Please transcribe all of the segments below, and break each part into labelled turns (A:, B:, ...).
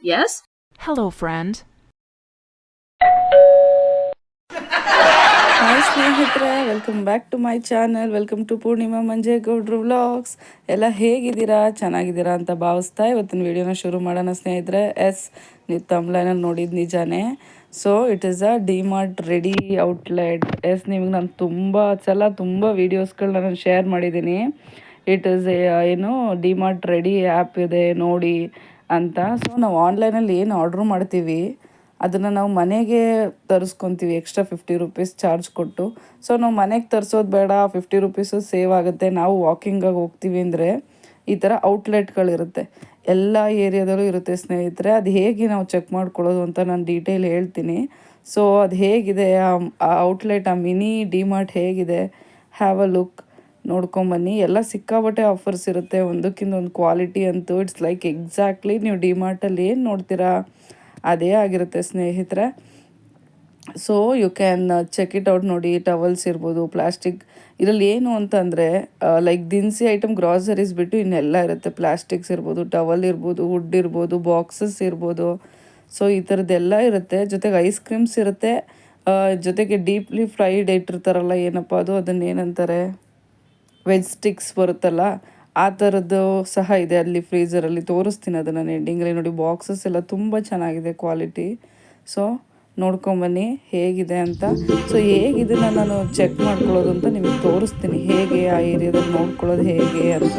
A: Yes?
B: Hello, friend.
C: Hi ಸ್ನೇಹಿತರೆ, welcome back to my channel. Welcome to Poornima Manjegowdru vlogs. ಎಲ್ಲ ಹೇಗಿದ್ದೀರಾ? ಚೆನ್ನಾಗಿದ್ದೀರಾ ಅಂತ ಭಾವಿಸ್ತಾ ಇವತ್ತಿನ ವಿಡಿಯೋನ ಶುರು ಮಾಡೋಣ ಸ್ನೇಹಿತರೆ. ನೀವು ತಮ್ಲೈನಲ್ಲಿ ನೋಡಿದ ನಿಜಾನೇ. So it is a DMart ready outlet. ನಿಮಗೆ ನಾನು ತುಂಬ ವೀಡಿಯೋಸ್ಗಳನ್ನ ನಾನು ಶೇರ್ ಮಾಡಿದ್ದೀನಿ. ಇಟ್ ಈಸ್ ಏನು ಡಿಮಾರ್ಟ್ ರೆಡಿ ಆ್ಯಪ್ ಇದೆ ನೋಡಿ ಅಂತ. ಸೊ ನಾವು ಆನ್ಲೈನಲ್ಲಿ ಏನು ಆರ್ಡ್ರ್ ಮಾಡ್ತೀವಿ ಅದನ್ನು ನಾವು ಮನೆಗೆ ತರಿಸ್ಕೊತೀವಿ ಎಕ್ಸ್ಟ್ರಾ 50 ರೂಪೀಸ್ ಚಾರ್ಜ್ ಕೊಟ್ಟು. ಸೊ ನಾವು ಮನೆಗೆ ತರಿಸೋದು ಬೇಡ, 50 ರೂಪೀಸು ಸೇವ್ ಆಗುತ್ತೆ, ನಾವು ವಾಕಿಂಗಾಗಿ ಹೋಗ್ತೀವಿ ಅಂದರೆ ಈ ಥರ ಔಟ್ಲೆಟ್ಗಳಿರುತ್ತೆ. ಎಲ್ಲ ಏರಿಯಾದಲ್ಲೂ ಇರುತ್ತೆ ಸ್ನೇಹಿತರೆ. ಅದು ಹೇಗೆ ನಾವು ಚೆಕ್ ಮಾಡ್ಕೊಳ್ಳೋದು ಅಂತ ನಾನು ಡೀಟೇಲ್ ಹೇಳ್ತೀನಿ. ಸೊ ಅದು ಹೇಗಿದೆ ಆ ಔಟ್ಲೆಟ್, ಆ ಮಿನಿ ಡಿಮಾರ್ಟ್ ಹೇಗಿದೆ, ಹ್ಯಾವ್ ಅ ಲುಕ್, ನೋಡ್ಕೊಂಬನ್ನಿ. ಎಲ್ಲ ಸಿಕ್ಕಾಬಟ್ಟೆ ಆಫರ್ಸ್ ಇರುತ್ತೆ, ಒಂದಕ್ಕಿಂತ ಒಂದು ಕ್ವಾಲಿಟಿ ಅಂತೂ ಇಟ್ಸ್ ಲೈಕ್ ಎಕ್ಸಾಕ್ಟ್ಲಿ ನೀವು ಡಿಮಾರ್ಟಲ್ಲಿ ಏನು ನೋಡ್ತೀರಾ ಅದೇ ಆಗಿರುತ್ತೆ ಸ್ನೇಹಿತರೆ. So you can check it out. ನೋಡಿ, ಟವಲ್ಸ್ ಇರ್ಬೋದು, ಪ್ಲಾಸ್ಟಿಕ್ ಇದರಲ್ಲಿ ಏನು ಅಂತಂದರೆ ಲೈಕ್ ದಿನಸಿ ಐಟಮ್, ಗ್ರಾಸರೀಸ್ ಬಿಟ್ಟು ಇನ್ನೆಲ್ಲ ಇರುತ್ತೆ. ಪ್ಲಾಸ್ಟಿಕ್ಸ್ ಇರ್ಬೋದು, ಟವಲ್ ಇರ್ಬೋದು, ವುಡ್ ಇರ್ಬೋದು, ಬಾಕ್ಸಸ್ ಇರ್ಬೋದು. ಸೊ ಈ ಥರದ್ದೆಲ್ಲ ಇರುತ್ತೆ. ಜೊತೆಗೆ ಐಸ್ ಕ್ರೀಮ್ಸ್ ಇರುತ್ತೆ. ಜೊತೆಗೆ ಡೀಪ್ಲಿ ಫ್ರೈಡ್ ಇಟ್ಟಿರ್ತಾರಲ್ಲ, ಏನಪ್ಪ ಅದು, ಅದನ್ನು ಏನಂತಾರೆ, ವೆಜ್ ಸ್ಟಿಕ್ಸ್ ಬರುತ್ತಲ್ಲ, ಆ ಥರದ್ದು ಸಹ ಇದೆ ಅಲ್ಲಿ ಫ್ರೀಝರಲ್ಲಿ. ತೋರಿಸ್ತೀನಿ ಅದನ್ನು ನಾನು ಎಂಡಿಂಗಲ್ಲಿ. ನೋಡಿ, ಬಾಕ್ಸಸ್ ಎಲ್ಲ ತುಂಬ ಚೆನ್ನಾಗಿದೆ ಕ್ವಾಲಿಟಿ. ಸೊ ನೋಡ್ಕೊಂಬನ್ನಿ ಹೇಗಿದೆ ಅಂತ. ಸೊ ಹೇಗಿದನ್ನು ನಾನು ಚೆಕ್ ಮಾಡ್ಕೊಳ್ಳೋದು ಅಂತ ನಿಮಗೆ ತೋರಿಸ್ತೀನಿ, ಹೇಗೆ ಆ ಏರಿಯಾದಲ್ಲಿ ನೋಡ್ಕೊಳ್ಳೋದು ಹೇಗೆ ಅಂತ.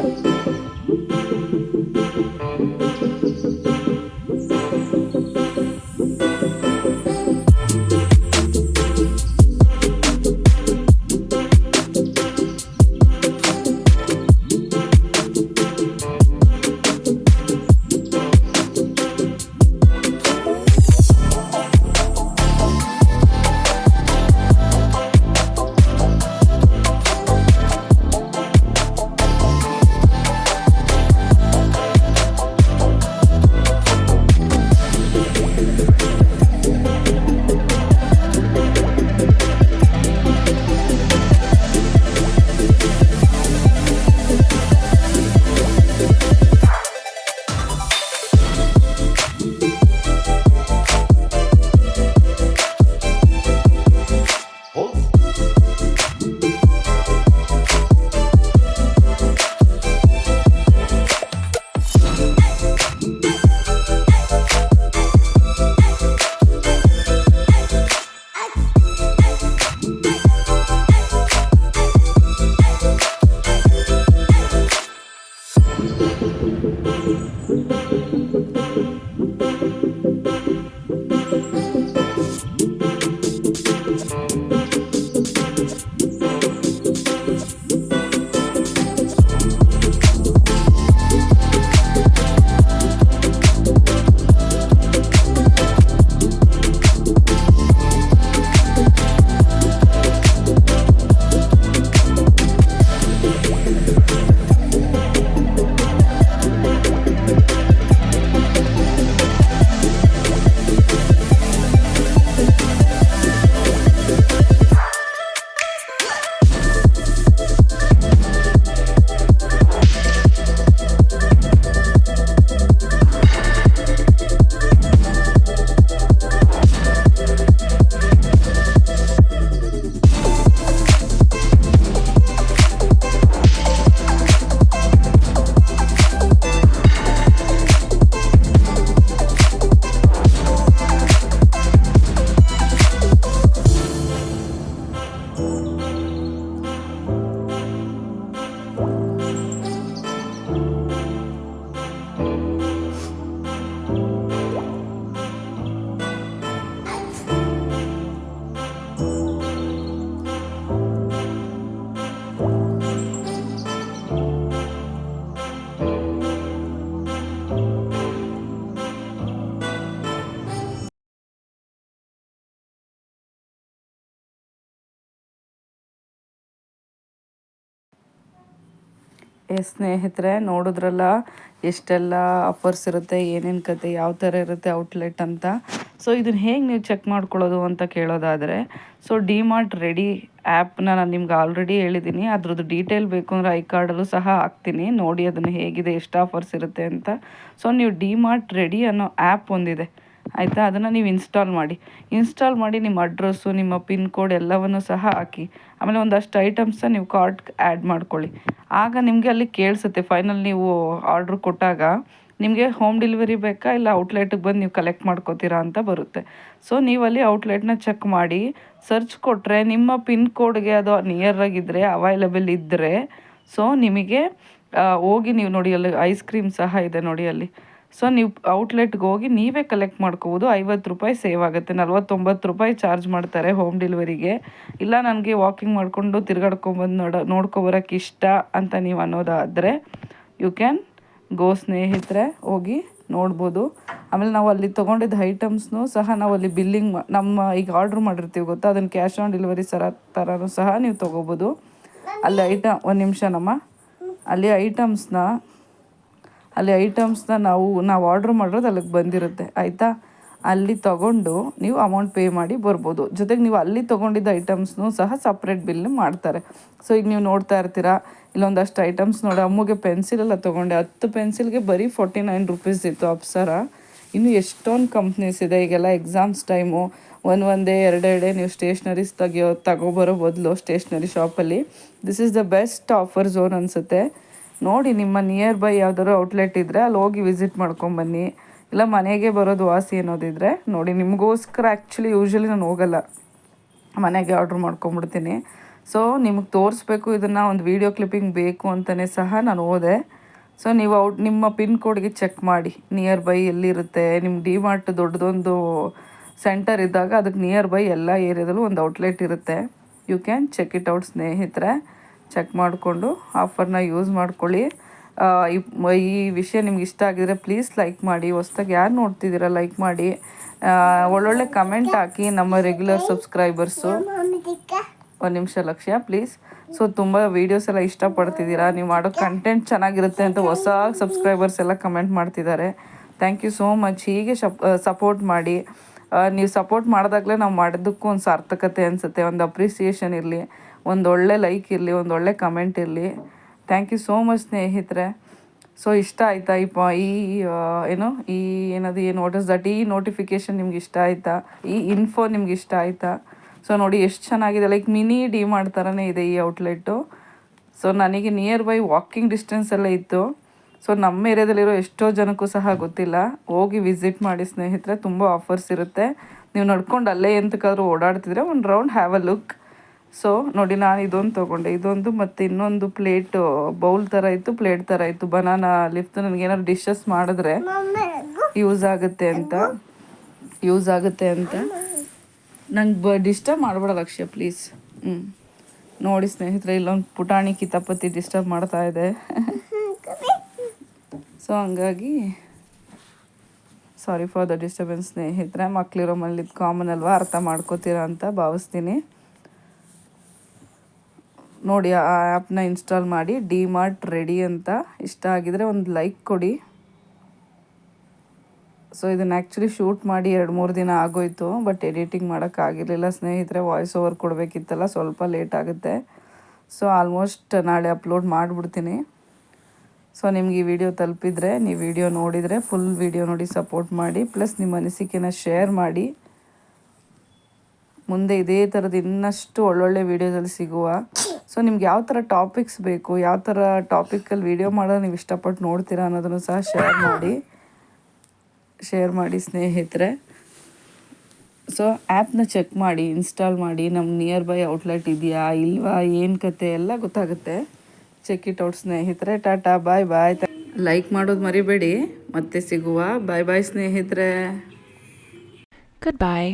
C: ಸ್ನೇಹಿತರೆ ನೋಡಿದ್ರಲ್ಲ ಎಷ್ಟೆಲ್ಲ ಆಫರ್ಸ್ ಇರುತ್ತೆ, ಏನೇನು ಕತೆ, ಯಾವ ಥರ ಇರುತ್ತೆ ಔಟ್ಲೆಟ್ ಅಂತ. ಸೊ ಇದನ್ನು ಹೇಗೆ ನೀವು ಚೆಕ್ ಮಾಡ್ಕೊಳ್ಳೋದು ಅಂತ ಕೇಳೋದಾದರೆ, ಸೊ ಡಿಮಾರ್ಟ್ ರೆಡಿ ಆ್ಯಪ್ನ ನಾನು ನಿಮ್ಗೆ ಆಲ್ರೆಡಿ ಹೇಳಿದ್ದೀನಿ. ಅದ್ರದ್ದು ಡೀಟೇಲ್ ಬೇಕು ಅಂದರೆ ಐ ಕಾರ್ಡಲ್ಲೂ ಸಹ ಹಾಕ್ತೀನಿ, ನೋಡಿ ಅದನ್ನು ಹೇಗಿದೆ, ಎಷ್ಟು ಆಫರ್ಸ್ ಇರುತ್ತೆ ಅಂತ. ಸೊ ನೀವು ಡಿಮಾರ್ಟ್ ರೆಡಿ ಅನ್ನೋ ಆ್ಯಪ್ ಒಂದಿದೆ ಆಯಿತಾ, ಅದನ್ನು ನೀವು ಇನ್ಸ್ಟಾಲ್ ಮಾಡಿ ನಿಮ್ಮ ಅಡ್ರೆಸ್ಸು, ನಿಮ್ಮ ಪಿನ್ ಕೋಡ್ ಎಲ್ಲವನ್ನು ಸಹ ಹಾಕಿ. ಆಮೇಲೆ ಒಂದಷ್ಟು ಐಟಮ್ಸ್ನ ನೀವು ಕಾರ್ಟ್ ಆ್ಯಡ್ ಮಾಡ್ಕೊಳ್ಳಿ. ಆಗ ನಿಮಗೆ ಅಲ್ಲಿ ಕೇಳಿಸುತ್ತೆ, ಫೈನಲ್ ನೀವು ಆರ್ಡ್ರ್ ಕೊಟ್ಟಾಗ ನಿಮಗೆ ಹೋಮ್ ಡೆಲಿವರಿ ಬೇಕಾ ಇಲ್ಲ ಔಟ್ಲೆಟ್ಗೆ ಬಂದು ನೀವು ಕಲೆಕ್ಟ್ ಮಾಡ್ಕೋತೀರಾ ಅಂತ ಬರುತ್ತೆ. ಸೊ ನೀವಲ್ಲಿ ಔಟ್ಲೆಟ್ನ ಚೆಕ್ ಮಾಡಿ ಸರ್ಚ್ ಕೊಟ್ಟರೆ ನಿಮ್ಮ ಪಿನ್ ಕೋಡ್ಗೆ ಅದು ನಿಯರಾಗಿದ್ದರೆ, ಅವೈಲೇಬಲ್ ಇದ್ದರೆ, ಸೊ ನಿಮಗೆ ಹೋಗಿ ನೀವು ನೋಡಿ ಅಲ್ಲಿ ಐಸ್ ಕ್ರೀಮ್ ಸಹ ಇದೆ ನೋಡಿ ಅಲ್ಲಿ. ಸೊ ನೀವು ಔಟ್ಲೆಟ್ಗೆ ಹೋಗಿ ನೀವೇ ಕಲೆಕ್ಟ್ ಮಾಡ್ಕೋಬೋದು. 50 ರೂಪಾಯಿ ಸೇವ್ ಆಗುತ್ತೆ. 49 ರೂಪಾಯಿ ಚಾರ್ಜ್ ಮಾಡ್ತಾರೆ ಹೋಮ್ ಡೆಲಿವರಿಗೆ. ಇಲ್ಲ ನನಗೆ ವಾಕಿಂಗ್ ಮಾಡಿಕೊಂಡು ತಿರ್ಗಾಡ್ಕೊಂಬಂದು ನೋಡ್ಕೊಬರೋಕ್ಕೆ ಇಷ್ಟ ಅಂತ ನೀವು ಅನ್ನೋದಾದರೆ ಯು ಕ್ಯಾನ್ ಗೋ ಸ್ನೇಹಿತರೆ, ಹೋಗಿ ನೋಡ್ಬೋದು. ಆಮೇಲೆ ನಾವು ಅಲ್ಲಿ ತೊಗೊಂಡಿದ್ದ ಐಟಮ್ಸ್ನೂ ಸಹ ನಾವು ಅಲ್ಲಿ ಬಿಲ್ಲಿಂಗ್ ನಮ್ಮ ಈಗ ಆರ್ಡ್ರ್ ಮಾಡಿರ್ತೀವಿ ಗೊತ್ತಾ, ಅದನ್ನು ಕ್ಯಾಶ್ ಆನ್ ಡೆಲಿವರಿ ಥರನೂ ಸಹ ನೀವು ತೊಗೋಬೋದು. ಅಲ್ಲಿ ಒಂದು ನಿಮಿಷ ನಮ್ಮ ಅಲ್ಲಿ ಐಟಮ್ಸ್ನ ನಾವು ಆರ್ಡ್ರ್ ಮಾಡಿರೋದು ಅಲ್ಲಿಗೆ ಬಂದಿರುತ್ತೆ ಆಯಿತಾ. ಅಲ್ಲಿ ತೊಗೊಂಡು ನೀವು ಅಮೌಂಟ್ ಪೇ ಮಾಡಿ ಬರ್ಬೋದು. ಜೊತೆಗೆ ನೀವು ಅಲ್ಲಿ ತೊಗೊಂಡಿದ್ದ ಐಟಮ್ಸ್ನೂ ಸಹ ಸಪ್ರೇಟ್ ಬಿಲ್ ಮಾಡ್ತಾರೆ. ಸೊ ಈಗ ನೀವು ನೋಡ್ತಾ ಇರ್ತೀರಾ, ಇಲ್ಲೊಂದಷ್ಟು ಐಟಮ್ಸ್ ನೋಡಿ, ಅಮ್ಮಗೆ ಪೆನ್ಸಿಲೆಲ್ಲ ತೊಗೊಂಡೆ, 10 ಪೆನ್ಸಿಲ್ಗೆ ಬರೀ 49 ರುಪೀಸ್ ಇತ್ತು ಅಪ್ಸರ. ಇನ್ನು ಎಷ್ಟೊಂದು ಕಂಪ್ನೀಸ್ ಇದೆ. ಈಗೆಲ್ಲ ಎಕ್ಸಾಮ್ಸ್ ಟೈಮು, ಒಂದೇ ಎರಡೆರಡೇ ನೀವು ಸ್ಟೇಷ್ನರೀಸ್ ತಗೋಬರೋ ಬದಲು ಸ್ಟೇಷ್ನರಿ ಶಾಪಲ್ಲಿ this is the best offer zone ಅನಿಸುತ್ತೆ. ನೋಡಿ ನಿಮ್ಮ ನಿಯರ್ ಬೈ ಯಾವ್ದಾದ್ರು ಔಟ್ಲೆಟ್ ಇದ್ದರೆ ಅಲ್ಲಿ ಹೋಗಿ ವಿಸಿಟ್ ಮಾಡ್ಕೊಂಬನ್ನಿ. ಇಲ್ಲ ಮನೆಗೆ ಬರೋದು ವಾಸಿ ಅನ್ನೋದಿದ್ರೆ ನೋಡಿ, ನಿಮಗೋಸ್ಕರ ಆ್ಯಕ್ಚುಲಿ ಯೂಶ್ವಲಿ ನಾನು ಹೋಗಲ್ಲ, ಮನೆಗೆ ಆರ್ಡ್ರ್ ಮಾಡ್ಕೊಂಬಿಡ್ತೀನಿ. ಸೊ ನಿಮಗೆ ತೋರಿಸ್ಬೇಕು ಇದನ್ನು, ಒಂದು ವೀಡಿಯೋ ಕ್ಲಿಪ್ಪಿಂಗ್ ಬೇಕು ಅಂತಲೇ ಸಹ ನಾನು ಹೋದೆ. ಸೊ ನೀವು ನಿಮ್ಮ ಪಿನ್ ಕೋಡ್ಗೆ ಚೆಕ್ ಮಾಡಿ ನಿಯರ್ ಬೈ ಎಲ್ಲಿರುತ್ತೆ. ನಿಮ್ಮ ಡಿಮಾರ್ಟ್ ದೊಡ್ಡದೊಂದು ಸೆಂಟರ್ ಇದ್ದಾಗ ಅದಕ್ಕೆ ನಿಯರ್ ಬೈ ಎಲ್ಲ ಏರಿಯಾದಲ್ಲೂ ಒಂದು ಔಟ್ಲೆಟ್ ಇರುತ್ತೆ. You can check it out ಸ್ನೇಹಿತರೆ. ಚೆಕ್ ಮಾಡಿಕೊಂಡು ಆಫರ್ನ ಯೂಸ್ ಮಾಡ್ಕೊಳ್ಳಿ. ಈ ವಿಷಯ ನಿಮ್ಗೆ ಇಷ್ಟ ಆಗಿದರೆ ಪ್ಲೀಸ್ ಲೈಕ್ ಮಾಡಿ. ಹೊಸ್ದಾಗಿ ಯಾರು ನೋಡ್ತಿದ್ದೀರಾ ಲೈಕ್ ಮಾಡಿ, ಒಳ್ಳೊಳ್ಳೆ ಕಮೆಂಟ್ ಹಾಕಿ. ನಮ್ಮ ರೆಗ್ಯುಲರ್ ಸಬ್ಸ್ಕ್ರೈಬರ್ಸು, ಒಂದು ನಿಮಿಷ ಲಕ್ಷ್ಯ ಪ್ಲೀಸ್. ಸೊ ತುಂಬ ವೀಡಿಯೋಸ್ ಎಲ್ಲ ಇಷ್ಟಪಡ್ತಿದ್ದೀರಾ, ನೀವು ಮಾಡೋ ಕಂಟೆಂಟ್ ಚೆನ್ನಾಗಿರುತ್ತೆ ಅಂತ ಹೊಸ ಸಬ್ಸ್ಕ್ರೈಬರ್ಸ್ ಎಲ್ಲ ಕಮೆಂಟ್ ಮಾಡ್ತಿದ್ದಾರೆ. Thank you so much. ಹೀಗೆ ಸಪೋರ್ಟ್ ಮಾಡಿ. ನೀವು ಸಪೋರ್ಟ್ ಮಾಡಿದಾಗಲೇ ನಾವು ಮಾಡೋದಕ್ಕೂ ಒಂದು ಸಾರ್ಥಕತೆ ಅನಿಸುತ್ತೆ. ಒಂದು ಅಪ್ರಿಸಿಯೇಷನ್ ಇರಲಿ, ಒಂದೊಳ್ಳೆ ಲೈಕ್ ಇರಲಿ, ಒಂದೊಳ್ಳೆ ಕಮೆಂಟ್ ಇರಲಿ. ಥ್ಯಾಂಕ್ ಯು ಸೋ ಮಚ್ ಸ್ನೇಹಿತರೆ. ಸೊ ಇಷ್ಟ ಆಯಿತಾ ವಾಟ್ ಇಸ್ ದಟ್, ಈ ನೋಟಿಫಿಕೇಷನ್ ನಿಮ್ಗೆ ಇಷ್ಟ ಆಯಿತಾ, ಈ ಇನ್ಫೋ ನಿಮ್ಗೆ ಇಷ್ಟ ಆಯಿತಾ? ಸೊ ನೋಡಿ ಎಷ್ಟು ಚೆನ್ನಾಗಿದೆ, ಲೈಕ್ ಮಿನಿ ಡಿಮಾರ್ಟ್ ಥರನೇ ಇದೆ ಈ ಔಟ್ಲೆಟ್ಟು. ಸೊ ನನಗೆ ನಿಯರ್ ಬೈ ವಾಕಿಂಗ್ ಡಿಸ್ಟೆನ್ಸಲ್ಲೇ ಇತ್ತು. ಸೊ ನಮ್ಮ ಏರಿಯಾದಲ್ಲಿರೋ ಎಷ್ಟೋ ಜನಕ್ಕೂ ಸಹ ಗೊತ್ತಿಲ್ಲ. ಹೋಗಿ ವಿಸಿಟ್ ಮಾಡಿ ಸ್ನೇಹಿತರೆ, ತುಂಬ ಆಫರ್ಸ್ ಇರುತ್ತೆ. ನೀವು ನಡ್ಕೊಂಡು ಅಲ್ಲೇ ಎಂತಕ್ಕಾದ್ರೂ ಓಡಾಡ್ತಿದ್ರೆ ಒಂದು round have a look. So ನೋಡಿ, ನಾನು ಇದೊಂದು ತೊಗೊಂಡೆ, ಇದೊಂದು ಮತ್ತು ಇನ್ನೊಂದು ಪ್ಲೇಟು, ಬೌಲ್ ಥರ ಇತ್ತು, ಪ್ಲೇಟ್ ಥರ ಇತ್ತು. ಬನಾನಾ ಲಿಫ್ಟ್ ನನಗೇನಾದ್ರು ಡಿಶಸ್ ಮಾಡಿದ್ರೆ ಯೂಸ್ ಆಗುತ್ತೆ ಅಂತ ನಂಗೆ ಡಿಸ್ಟರ್ಬ್ ಮಾಡಬೇಡ ಲಕ್ಷ್ಯ ಪ್ಲೀಸ್. ನೋಡಿ ಸ್ನೇಹಿತರೆ, ಇಲ್ಲೊಂದು ಪುಟಾಣಿ ಕಿತಾಪತಿ ಡಿಸ್ಟರ್ಬ್ ಮಾಡ್ತಾ ಇದೆ. ಸೊ ಹಂಗಾಗಿ ಸಾರಿ ಫಾರ್ ದ ಡಿಸ್ಟರ್ಬೆನ್ಸ್ ಸ್ನೇಹಿತರೆ. ಮಕ್ಕಳಿರೋ ಮನೇಲಿ ಇದು ಕಾಮನ್ ಅಲ್ವಾ, ಅರ್ಥ ಮಾಡ್ಕೋತೀರಾ ಅಂತ ಭಾವಿಸ್ತೀನಿ. ನೋಡಿ ಆ ಆ್ಯಪ್ನ ಇನ್ಸ್ಟಾಲ್ ಮಾಡಿ, ಡಿಮಾರ್ಟ್ ರೆಡಿ ಅಂತ. ಇಷ್ಟ ಆಗಿದರೆ ಒಂದು ಲೈಕ್ ಕೊಡಿ. ಸೊ ಇದನ್ನು ಆ್ಯಕ್ಚುಲಿ ಶೂಟ್ ಮಾಡಿ 2-3 ದಿನ ಆಗೋಯ್ತು, ಬಟ್ ಎಡಿಟಿಂಗ್ ಮಾಡೋಕ್ಕಾಗಿರಲಿಲ್ಲ ಸ್ನೇಹಿತರೆ. ವಾಯ್ಸ್ ಓವರ್ ಕೊಡಬೇಕಿತ್ತಲ್ಲ, ಸ್ವಲ್ಪ ಲೇಟ್ ಆಗುತ್ತೆ. ಸೊ ಆಲ್ಮೋಸ್ಟ್ ನಾಳೆ ಅಪ್ಲೋಡ್ ಮಾಡಿಬಿಡ್ತೀನಿ. ಸೊ ನಿಮ್ಗೆ ಈ ವಿಡಿಯೋ ತಲುಪಿದರೆ, ನೀವು ವಿಡಿಯೋ ನೋಡಿದರೆ ಫುಲ್ ವಿಡಿಯೋ ನೋಡಿ ಸಪೋರ್ಟ್ ಮಾಡಿ. ಪ್ಲಸ್ ನಿಮ್ಮ ಅನಿಸಿಕೆನ ಶೇರ್ ಮಾಡಿ. ಮುಂದೆ ಇದೇ ಥರದ್ದು ಇನ್ನಷ್ಟು ಒಳ್ಳೊಳ್ಳೆ ವೀಡಿಯೋದಲ್ಲಿ ಸಿಗುವ. ಸೊ ನಿಮ್ಗೆ ಯಾವ ಥರ ಟಾಪಿಕ್ಸ್ ಬೇಕು, ಯಾವ ಥರ ಟಾಪಿಕಲ್ಲಿ ವೀಡಿಯೋ ಮಾಡೋದು ನೀವು ಇಷ್ಟಪಟ್ಟು ನೋಡ್ತೀರಾ ಅನ್ನೋದನ್ನು ಸಹ ಶೇರ್ ಮಾಡಿ ಸ್ನೇಹಿತರೆ. ಸೊ ಆ್ಯಪ್ನ ಚೆಕ್ ಮಾಡಿ, ಇನ್ಸ್ಟಾಲ್ ಮಾಡಿ. ನಮ್ಮ ನಿಯರ್ ಬೈ ಔಟ್ಲೆಟ್ ಇದೆಯಾ ಇಲ್ವಾ, ಏನು ಕತೆ ಎಲ್ಲ ಗೊತ್ತಾಗುತ್ತೆ. ಚೆಕ್ ಇಟ್ ಔಟ್ ಸ್ನೇಹಿತರೆ. ಟಾಟಾ, ಬಾಯ್ ಬಾಯ್. ಲೈಕ್ ಮಾಡೋದು ಮರಿಬೇಡಿ. ಮತ್ತೆ ಸಿಗುವ. ಬಾಯ್ ಬಾಯ್ ಸ್ನೇಹಿತರೆ.
A: Goodbye.